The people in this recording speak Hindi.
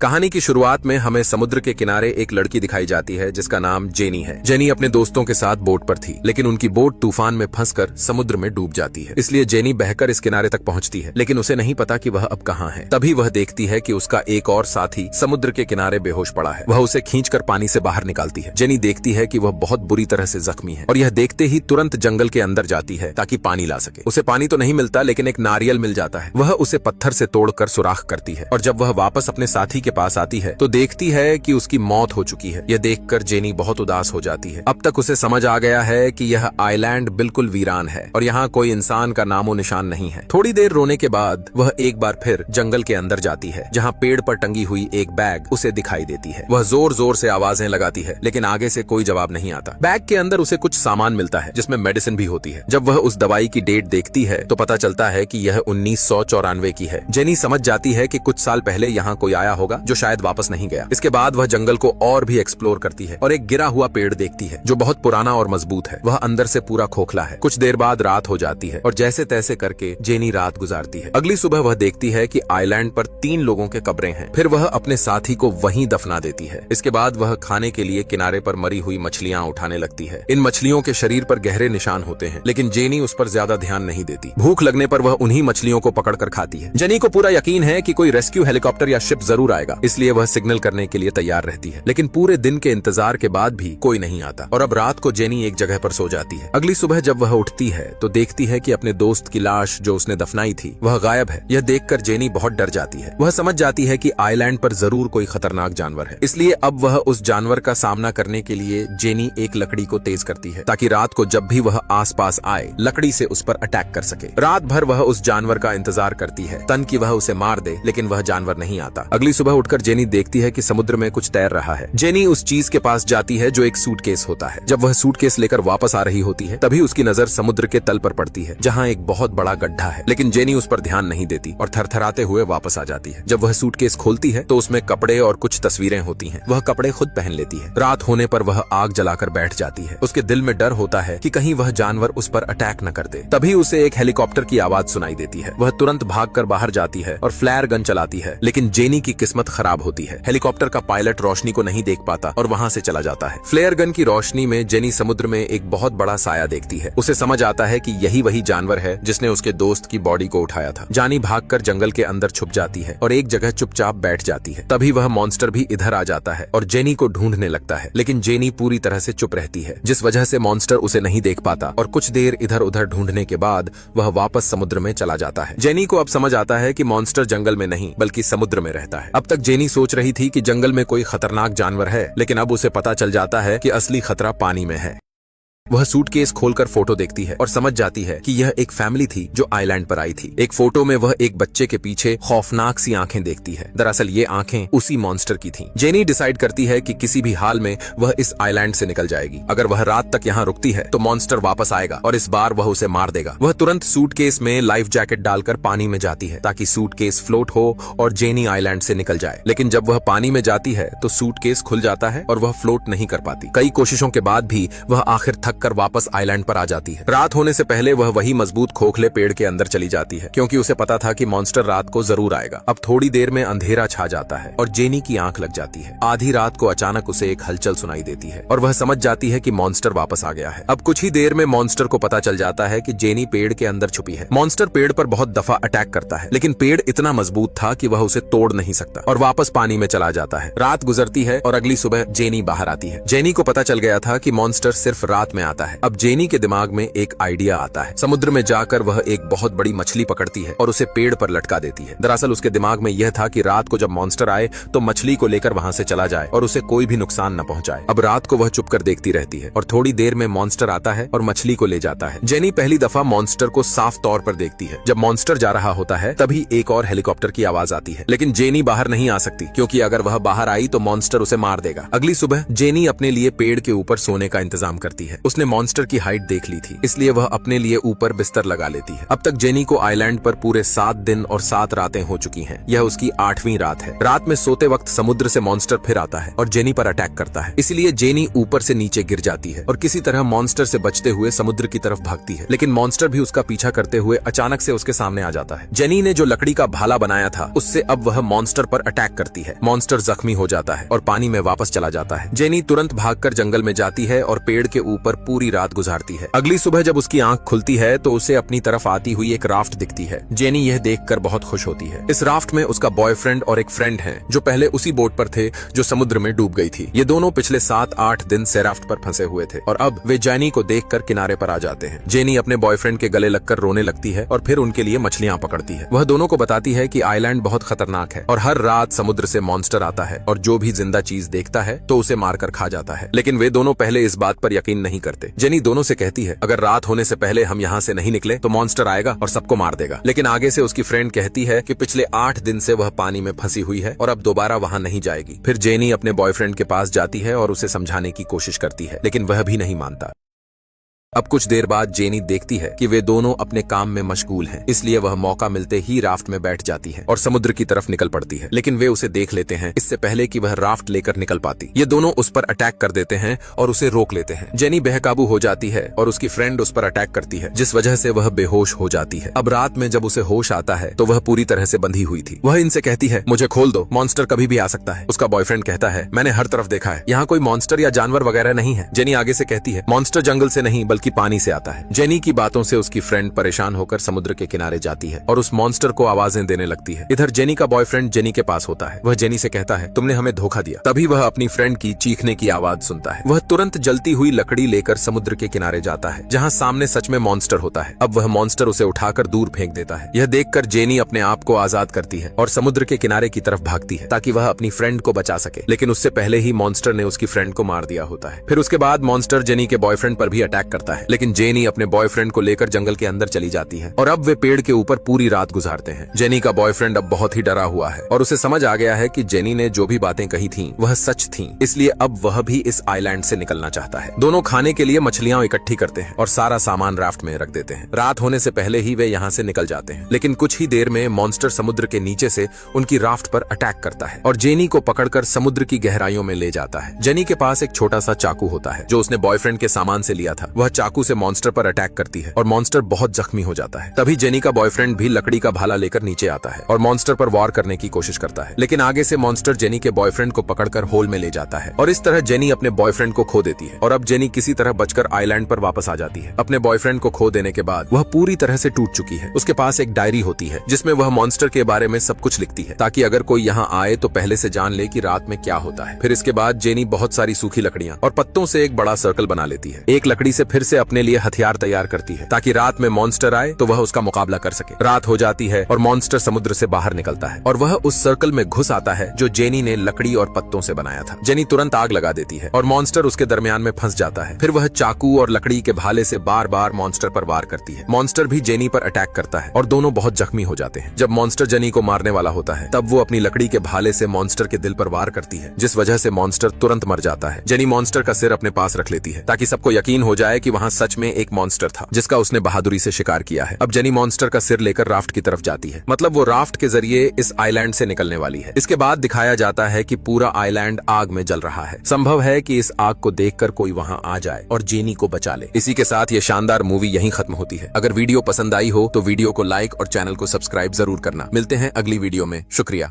कहानी की शुरुआत में हमें समुद्र के किनारे एक लड़की दिखाई जाती है जिसका नाम जेनी है। जेनी अपने दोस्तों के साथ बोट पर थी, लेकिन उनकी बोट तूफान में फंसकर समुद्र में डूब जाती है। इसलिए जेनी बहकर इस किनारे तक पहुंचती है, लेकिन उसे नहीं पता कि वह अब कहां है। तभी वह देखती है कि उसका एक और साथी समुद्र के किनारे बेहोश पड़ा है। वह उसे खींचकर पानी से बाहर निकालती है। जेनी देखती है कि वह बहुत बुरी तरह से जख्मी है और यह देखते ही तुरंत जंगल के अंदर जाती है ताकि पानी ला सके। उसे पानी तो नहीं मिलता, लेकिन एक नारियल मिल जाता है। वह उसे पत्थर से तोड़कर सुराख करती है और जब वह वापस अपने साथी के पास आती है तो देखती है कि उसकी मौत हो चुकी है। यह देखकर जेनी बहुत उदास हो जाती है। अब तक उसे समझ आ गया है कि यह आइलैंड बिल्कुल वीरान है और यहाँ कोई इंसान का नामो निशान नहीं है। थोड़ी देर रोने के बाद वह एक बार फिर जंगल के अंदर जाती है, जहाँ पेड़ पर टंगी हुई एक बैग उसे दिखाई देती है। वह जोर जोर से आवाजें लगाती है, लेकिन आगे से कोई जवाब नहीं आता। बैग के अंदर उसे कुछ सामान मिलता है जिसमें मेडिसिन भी होती है। जब वह उस दवाई की डेट देखती है तो पता चलता है कि यह 1994 की है। जेनी समझ जाती है कि कुछ साल पहले यहाँ कोई आया होगा जो शायद वापस नहीं गया। इसके बाद वह जंगल को और भी एक्सप्लोर करती है और एक गिरा हुआ पेड़ देखती है जो बहुत पुराना और मजबूत है। वह अंदर से पूरा खोखला है। कुछ देर बाद रात हो जाती है और जैसे तैसे करके जेनी रात गुजारती है। अगली सुबह वह देखती है कि आइलैंड पर 3 लोगों के कब्रें हैं। फिर वह अपने साथी को वहीं दफना देती है। इसके बाद वह खाने के लिए किनारे पर मरी हुई मछलियां उठाने लगती है। इन मछलियों के शरीर पर गहरे निशान होते हैं, लेकिन जेनी उस पर ज्यादा ध्यान नहीं देती। भूख लगने पर वह उन्हीं मछलियों को पकड़कर खाती है। जेनी को पूरा यकीन है कि कोई रेस्क्यू हेलीकॉप्टर या शिप जरूर आएगा, इसलिए वह सिग्नल करने के लिए तैयार रहती है। लेकिन पूरे दिन के इंतजार के बाद भी कोई नहीं आता और अब रात को जेनी एक जगह पर सो जाती है। अगली सुबह जब वह उठती है तो देखती है कि अपने दोस्त की लाश जो उसने दफनाई थी वह गायब है। यह देखकर जेनी बहुत डर जाती है। वह समझ जाती है कि आइलैंड पर जरूर कोई खतरनाक जानवर है, इसलिए अब वह उस जानवर का सामना करने के लिए जेनी एक लकड़ी को तेज करती है ताकि रात को जब भी वह आसपास आए लकड़ी से उस पर अटैक कर सके। रात भर वह उस जानवर का इंतजार करती है तन कि वह उसे मार दे, लेकिन वह जानवर नहीं आता। अगली सुबह उठकर जेनी देखती है कि समुद्र में कुछ तैर रहा है। जेनी उस चीज के पास जाती है जो एक सूटकेस होता है। जब वह सूटकेस लेकर वापस आ रही होती है तभी उसकी नजर समुद्र के तल पर पड़ती है जहाँ एक बहुत बड़ा गड्ढा है, लेकिन जेनी उस पर ध्यान नहीं देती और थरथराते हुए वापस आ जाती है। जब वह सूटकेस खोलती है तो उसमें कपड़े और कुछ तस्वीरें होती हैं। वह कपड़े खुद पहन लेती है। रात होने पर वह आग जलाकर बैठ जाती है। उसके दिल में डर होता है कि कहीं वह जानवर उस पर अटैक न कर दे। तभी उसे एक हेलीकॉप्टर की आवाज सुनाई देती है। वह तुरंत भागकर बाहर जाती है और फ्लेयर गन चलाती है, लेकिन जेनी की किस्मत खराब होती है। हेलीकॉप्टर का पायलट रोशनी को नहीं देख पाता और वहां से चला जाता है। फ्लेयर गन की रोशनी में जेनी समुद्र में एक बहुत बड़ा साया देखती है। उसे समझ आता है कि यही वही जानवर है जिसने उसके दोस्त की बॉडी को उठाया था। जानी भागकर जंगल के अंदर छुप जाती है और एक जगह चुपचाप बैठ जाती है। तभी वह मॉन्स्टर भी इधर आ जाता है और जेनी को ढूंढने लगता है, लेकिन जेनी पूरी तरह से चुप रहती है, जिस वजह से मॉन्स्टर उसे नहीं देख पाता और कुछ देर इधर उधर ढूंढने के बाद वह वापस समुद्र में चला जाता है। जेनी को अब समझ आता है कि मॉन्स्टर जंगल में नहीं बल्कि समुद्र में रहता है। अब तक जेनी सोच रही थी कि जंगल में कोई खतरनाक जानवर है, लेकिन अब उसे पता चल जाता है कि असली खतरा पानी में है। वह सूटकेस खोलकर फोटो देखती है और समझ जाती है कि यह एक फैमिली थी जो आइलैंड पर आई थी। एक फोटो में वह एक बच्चे के पीछे खौफनाक सी आंखें देखती है। दरअसल ये आंखें उसी मॉन्स्टर की थीं। जेनी डिसाइड करती है कि किसी भी हाल में वह इस आइलैंड से निकल जाएगी। अगर वह रात तक यहाँ रुकती है तो मॉन्स्टर वापस आएगा और इस बार वह उसे मार देगा। वह तुरंत सूटकेस में लाइफ जैकेट डालकर पानी में जाती है ताकि सूटकेस फ्लोट हो और जेनी आइलैंड से निकल जाए। लेकिन जब वह पानी में जाती है तो सूटकेस खुल जाता है और वह फ्लोट नहीं कर पाती। कई कोशिशों के बाद भी वह आखिर थक कर वापस आइलैंड पर आ जाती है। रात होने से पहले वह वही मजबूत खोखले पेड़ के अंदर चली जाती है, क्योंकि उसे पता था कि मॉन्स्टर रात को जरूर आएगा। अब थोड़ी देर में अंधेरा छा जाता है और जेनी की आंख लग जाती है। आधी रात को अचानक उसे एक हलचल सुनाई देती है और वह समझ जाती है कि मॉन्स्टर वापस आ गया है। अब कुछ ही देर में मॉन्स्टर को पता चल जाता है कि जेनी पेड़ के अंदर छुपी है। मॉन्स्टर पेड़ पर बहुत दफा अटैक करता है, लेकिन पेड़ इतना मजबूत था कि वह उसे तोड़ नहीं सकता और वापस पानी में चला जाता है। रात गुजरती है और अगली सुबह जेनी बाहर आती है। जेनी को पता चल गया था कि मॉन्स्टर सिर्फ रात में आता है। अब जेनी के दिमाग में एक आइडिया आता है। समुद्र में जाकर वह एक बहुत बड़ी मछली पकड़ती है और उसे पेड़ पर लटका देती है। दरअसल उसके दिमाग में यह था कि रात को जब मॉन्स्टर आए तो मछली को लेकर वहां से चला जाए और उसे कोई भी नुकसान न पहुंचाए। अब रात को वह चुपकर देखती रहती है और थोड़ी देर में मॉन्स्टर आता है और मछली को ले जाता है। जेनी पहली दफा मॉन्स्टर को साफ तौर पर देखती है। जब मॉन्स्टर जा रहा होता है तभी एक और हेलीकॉप्टर की आवाज आती है, लेकिन जेनी बाहर नहीं आ सकती, क्योंकि अगर वह बाहर आई तो मॉन्स्टर उसे मार देगा। अगली सुबह जेनी अपने लिए पेड़ के ऊपर सोने का इंतजाम करती है। उसने मॉन्स्टर की हाइट देख ली थी, इसलिए वह अपने लिए ऊपर बिस्तर लगा लेती है। अब तक जेनी को आइलैंड पर पूरे 7 दिन और 7 रातें हो चुकी हैं। यह उसकी 8वीं रात है। रात में सोते वक्त समुद्र से मॉन्स्टर फिर आता है और जेनी पर अटैक करता है, इसलिए जेनी ऊपर से नीचे गिर जाती है और किसी तरह मॉन्स्टर से बचते हुए समुद्र की तरफ भागती है। लेकिन मॉन्स्टर भी उसका पीछा करते हुए अचानक से उसके सामने आ जाता है। जेनी ने जो लकड़ी का भाला बनाया था उससे अब वह मॉन्स्टर पर अटैक करती है। मॉन्स्टर जख्मी हो जाता है और पानी में वापस चला जाता है। जेनी तुरंत भागकर जंगल में जाती है और पेड़ के ऊपर पूरी रात गुजारती है। अगली सुबह जब उसकी आंख खुलती है तो उसे अपनी तरफ आती हुई एक राफ्ट दिखती है। जेनी यह देखकर बहुत खुश होती है। इस राफ्ट में उसका बॉयफ्रेंड और एक फ्रेंड है जो पहले उसी बोट पर थे जो समुद्र में डूब गई थी। ये दोनों पिछले 7-8 दिन से राफ्ट पर फंसे हुए थे और अब वे जेनी को देखकर किनारे पर आ जाते हैं। जेनी अपने बॉयफ्रेंड के गले लगकर रोने लगती है और फिर उनके लिए मछलियां पकड़ती है। वह दोनों को बताती है कि आइलैंड बहुत खतरनाक है और हर रात समुद्र से मॉन्स्टर आता है और जो भी जिंदा चीज देखता है तो उसे मारकर खा जाता है। लेकिन वे दोनों पहले इस बात पर यकीन नहीं करते। जेनी दोनों से कहती है अगर रात होने से पहले हम यहाँ से नहीं निकले तो मॉन्स्टर आएगा और सबको मार देगा। लेकिन आगे से उसकी फ्रेंड कहती है कि पिछले 8 दिन से वह पानी में फंसी हुई है और अब दोबारा वहां नहीं जाएगी। फिर जेनी अपने बॉयफ्रेंड के पास जाती है और उसे समझाने की कोशिश करती है, लेकिन वह भी नहीं मानता। अब कुछ देर बाद जेनी देखती है कि वे दोनों अपने काम में मशगूल हैं, इसलिए वह मौका मिलते ही राफ्ट में बैठ जाती है और समुद्र की तरफ निकल पड़ती है। लेकिन वे उसे देख लेते हैं इससे पहले कि वह राफ्ट लेकर निकल पाती। ये दोनों उस पर अटैक कर देते हैं और उसे रोक लेते हैं। जेनी बेकाबू हो जाती है और उसकी फ्रेंड उस पर अटैक करती है, जिस वजह से वह बेहोश हो जाती है। अब रात में जब उसे होश आता है तो वह पूरी तरह से बंधी हुई थी। वह इनसे कहती है मुझे खोल दो, मॉन्स्टर कभी भी आ सकता है। उसका बॉयफ्रेंड कहता है मैंने हर तरफ देखा है, यहाँ कोई मॉन्स्टर या जानवर वगैरह नहीं है। जेनी आगे से कहती है मॉन्स्टर जंगल से नहीं बल्कि पानी से आता है। जेनी की बातों से उसकी फ्रेंड परेशान होकर समुद्र के किनारे जाती है और उस मॉन्स्टर को आवाजें देने लगती है। इधर जेनी का बॉयफ्रेंड जेनी के पास होता है। वह जेनी से कहता है तुमने हमें धोखा दिया। तभी वह अपनी फ्रेंड की चीखने की आवाज सुनता है। वह तुरंत जलती हुई लकड़ी लेकर समुद्र के किनारे जाता है जहाँ सामने सच में मॉन्स्टर होता है। अब वह मॉन्स्टर उसे उठाकर दूर फेंक देता है। यह देखकर जेनी अपने आप को आजाद करती है और समुद्र के किनारे की तरफ भागती है ताकि वह अपनी फ्रेंड को बचा सके। लेकिन उससे पहले ही मॉन्स्टर ने उसकी फ्रेंड को मार दिया होता है। फिर उसके बाद मॉन्स्टर जेनी के बॉयफ्रेंड पर भी अटैक करता है, लेकिन जेनी अपने बॉयफ्रेंड को लेकर जंगल के अंदर चली जाती है और अब वे पेड़ के ऊपर पूरी रात गुजारते हैं। जेनी का बॉयफ्रेंड अब बहुत ही डरा हुआ है और उसे समझ आ गया है कि जेनी ने जो भी बातें कही थीं वह सच थीं, इसलिए अब वह भी इस आइलैंड से निकलना चाहता है। दोनों खाने के लिए मछलियां इकट्ठी करते हैं और सारा सामान राफ्ट में रख देते हैं। रात होने से पहले ही वे यहाँ से निकल जाते हैं, लेकिन कुछ ही देर में मॉन्स्टर समुद्र के नीचे से उनकी राफ्ट पर अटैक करता है और जेनी को पकड़कर समुद्र की गहराइयों में ले जाता है। जेनी के पास एक छोटा सा चाकू होता है जो उसने बॉयफ्रेंड के सामान से लिया था। वह चाकू से मॉन्स्टर पर अटैक करती है और मॉन्स्टर बहुत जख्मी हो जाता है। तभी जेनी का बॉयफ्रेंड भी लकड़ी का भाला लेकर नीचे आता है और मॉन्स्टर पर वार करने की कोशिश करता है, लेकिन आगे से मॉन्स्टर जेनी के बॉयफ्रेंड को पकड़कर होल में ले जाता है और इस तरह जेनी अपने बॉयफ्रेंड को खो देती है। और अब जेनी किसी तरह बचकर आइलैंड पर वापस आ जाती है। अपने बॉयफ्रेंड को खो देने के बाद वह पूरी तरह से टूट चुकी है। उसके पास एक डायरी होती है जिसमें वह मॉन्स्टर के बारे में सब कुछ लिखती है ताकि अगर कोई यहाँ आए तो पहले से जान ले कि रात में क्या होता है। फिर इसके बाद जेनी बहुत सारी सूखी लकड़ियां और पत्तों से एक बड़ा सर्कल बना लेती है। एक लकड़ी से फिर से अपने लिए हथियार तैयार करती है ताकि रात में मॉन्स्टर आए तो वह उसका मुकाबला कर सके। रात हो जाती है और मॉन्स्टर समुद्र से बाहर निकलता है और वह उस सर्कल में घुस आता है जो जेनी ने लकड़ी और पत्तों से बनाया था। जेनी तुरंत आग लगा देती है और मॉन्स्टर उसके दरमियान में फंस जाता है। फिर वह चाकू और लकड़ी के भाले से बार बार मॉन्स्टर पर वार करती है। मॉन्स्टर भी जेनी पर अटैक करता है और दोनों बहुत जख्मी हो जाते हैं। जब मॉन्स्टर जेनी को मारने वाला होता है तब वो अपनी लकड़ी के भाले से मॉन्स्टर के दिल पर वार करती है, जिस वजह से मॉन्स्टर तुरंत मर जाता है। जेनी मॉन्स्टर का सिर अपने पास रख लेती है ताकि सबको यकीन हो जाए कि वहाँ सच में एक मॉन्स्टर था जिसका उसने बहादुरी से शिकार किया है। अब जेनी मॉन्स्टर का सिर लेकर राफ्ट की तरफ जाती है, मतलब वो राफ्ट के जरिए इस आइलैंड से निकलने वाली है। इसके बाद दिखाया जाता है कि पूरा आइलैंड आग में जल रहा है। संभव है कि इस आग को देखकर कोई वहां आ जाए और जेनी को बचा ले। इसी के साथ ये शानदार मूवी यहीं खत्म होती है। अगर वीडियो पसंद आई हो तो वीडियो को लाइक और चैनल को सब्सक्राइब जरूर करना। मिलते हैं अगली वीडियो में। शुक्रिया।